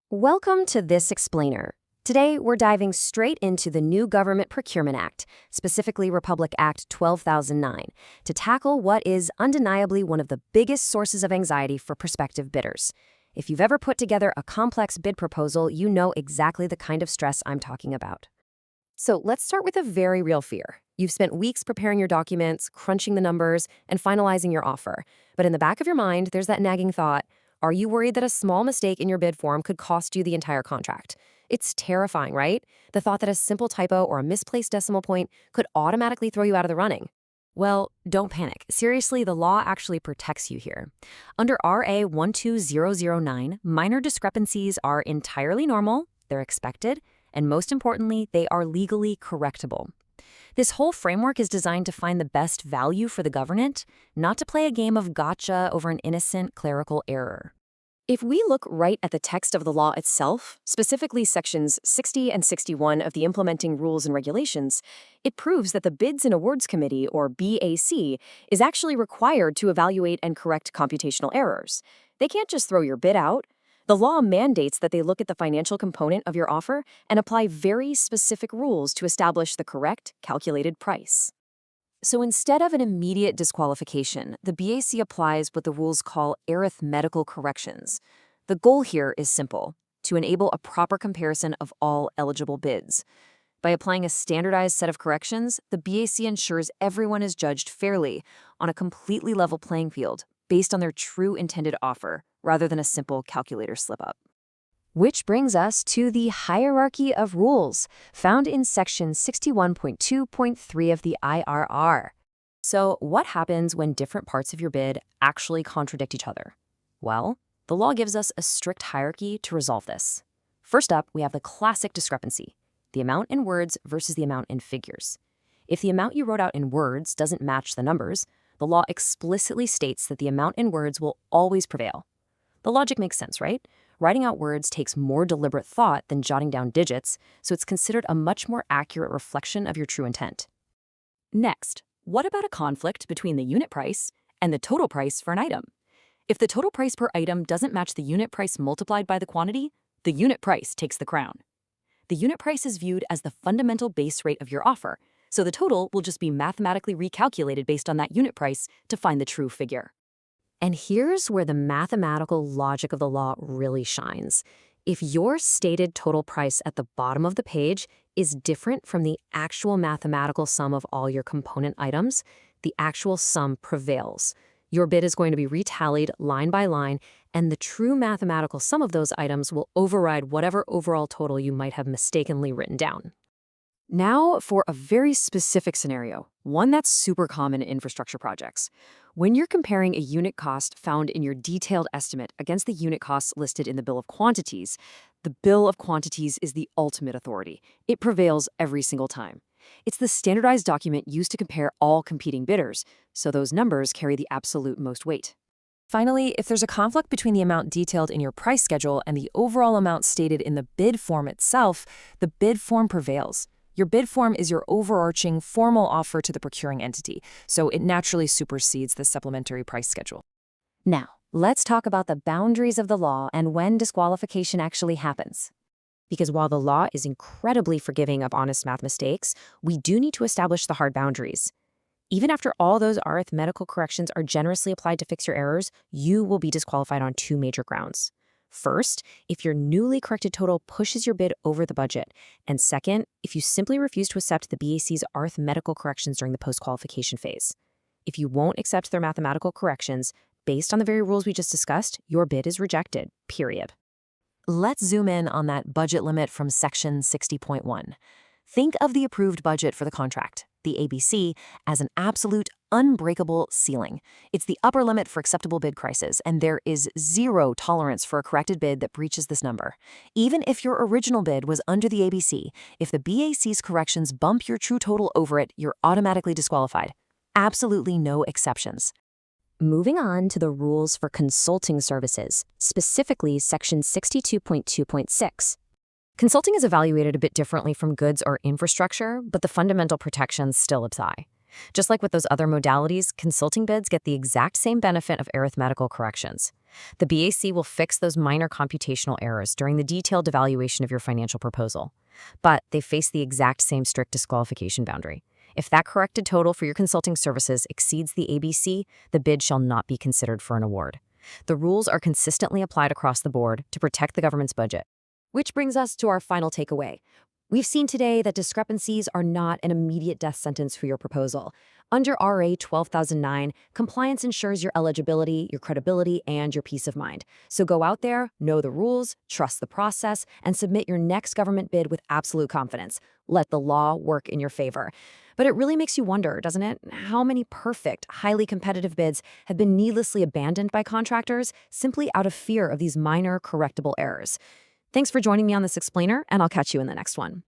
Welcome to This Explainer. Today, we're diving straight into the new Government Procurement Act, specifically Republic Act 12009, to tackle what is undeniably one of the biggest sources of anxiety for prospective bidders. If you've ever put together a complex bid proposal, you know exactly the kind of stress I'm talking about. So let's start with a very real fear. You've spent weeks preparing your documents, crunching the numbers, and finalizing your offer. But in the back of your mind, there's that nagging thought: are you worried that a small mistake in your bid form could cost you the entire contract? It's terrifying, right? The thought that a simple typo or a misplaced decimal point could automatically throw you out of the running. Well, don't panic. Seriously, the law actually protects you here. Under RA 12009, minor discrepancies are entirely normal, they're expected, and most importantly, they are legally correctable. This whole framework is designed to find the best value for the government, not to play a game of gotcha over an innocent clerical error. If we look right at the text of the law itself, specifically sections 60 and 61 of the Implementing Rules and Regulations, it proves that the Bids and Awards Committee, or BAC, is actually required to evaluate and correct computational errors. They can't just throw your bid out. The law mandates that they look at the financial component of your offer and apply very specific rules to establish the correct calculated price. So instead of an immediate disqualification, the BAC applies what the rules call arithmetical corrections. The goal here is simple: to enable a proper comparison of all eligible bids. By applying a standardized set of corrections, the BAC ensures everyone is judged fairly on a completely level playing field based on their true intended offer, rather than a simple calculator slip-up. Which brings us to the hierarchy of rules, found in Section 61.2.3 of the IRR. So what happens when different parts of your bid actually contradict each other? Well, the law gives us a strict hierarchy to resolve this. First up, we have the classic discrepancy: the amount in words versus the amount in figures. If the amount you wrote out in words doesn't match the numbers, the law explicitly states that the amount in words will always prevail. The logic makes sense, right? Writing out words takes more deliberate thought than jotting down digits, so it's considered a much more accurate reflection of your true intent. Next, what about a conflict between the unit price and the total price for an item? If the total price per item doesn't match the unit price multiplied by the quantity, the unit price takes the crown. The unit price is viewed as the fundamental base rate of your offer, so the total will just be mathematically recalculated based on that unit price to find the true figure. And here's where the mathematical logic of the law really shines. If your stated total price at the bottom of the page is different from the actual mathematical sum of all your component items, the actual sum prevails. Your bid is going to be retallied line by line, and the true mathematical sum of those items will override whatever overall total you might have mistakenly written down. Now for a very specific scenario, one that's super common in infrastructure projects. When you're comparing a unit cost found in your detailed estimate against the unit costs listed in the bill of quantities, the bill of quantities is the ultimate authority. It prevails every single time. It's the standardized document used to compare all competing bidders, so those numbers carry the absolute most weight. Finally, if there's a conflict between the amount detailed in your price schedule and the overall amount stated in the bid form itself, the bid form prevails. Your bid form is your overarching formal offer to the procuring entity, so it naturally supersedes the supplementary price schedule. Now, let's talk about the boundaries of the law and when disqualification actually happens. Because while the law is incredibly forgiving of honest math mistakes, we do need to establish the hard boundaries. Even after all those arithmetical corrections are generously applied to fix your errors, you will be disqualified on two major grounds. First, if your newly corrected total pushes your bid over the budget. And second, if you simply refuse to accept the BAC's arithmetical corrections during the post-qualification phase. If you won't accept their mathematical corrections, based on the very rules we just discussed, your bid is rejected, period. Let's zoom in on that budget limit from Section 60.1. Think of the approved budget for the contract, the ABC, as an absolute, unbreakable ceiling. It's the upper limit for acceptable bid prices, and there is zero tolerance for a corrected bid that breaches this number. Even if your original bid was under the ABC, if the BAC's corrections bump your true total over it, you're automatically disqualified. Absolutely no exceptions. Moving on to the rules for consulting services, specifically Section 62.2.6. Consulting is evaluated a bit differently from goods or infrastructure, but the fundamental protections still apply. Just like with those other modalities, consulting bids get the exact same benefit of arithmetical corrections. The BAC will fix those minor computational errors during the detailed evaluation of your financial proposal. But they face the exact same strict disqualification boundary. If that corrected total for your consulting services exceeds the ABC, the bid shall not be considered for an award. The rules are consistently applied across the board to protect the government's budget. Which brings us to our final takeaway. We've seen today that discrepancies are not an immediate death sentence for your proposal. Under RA 12,009, compliance ensures your eligibility, your credibility, and your peace of mind. So go out there, know the rules, trust the process, and submit your next government bid with absolute confidence. Let the law work in your favor. But it really makes you wonder, doesn't it? How many perfect, highly competitive bids have been needlessly abandoned by contractors simply out of fear of these minor correctable errors? Thanks for joining me on this explainer, and I'll catch you in the next one.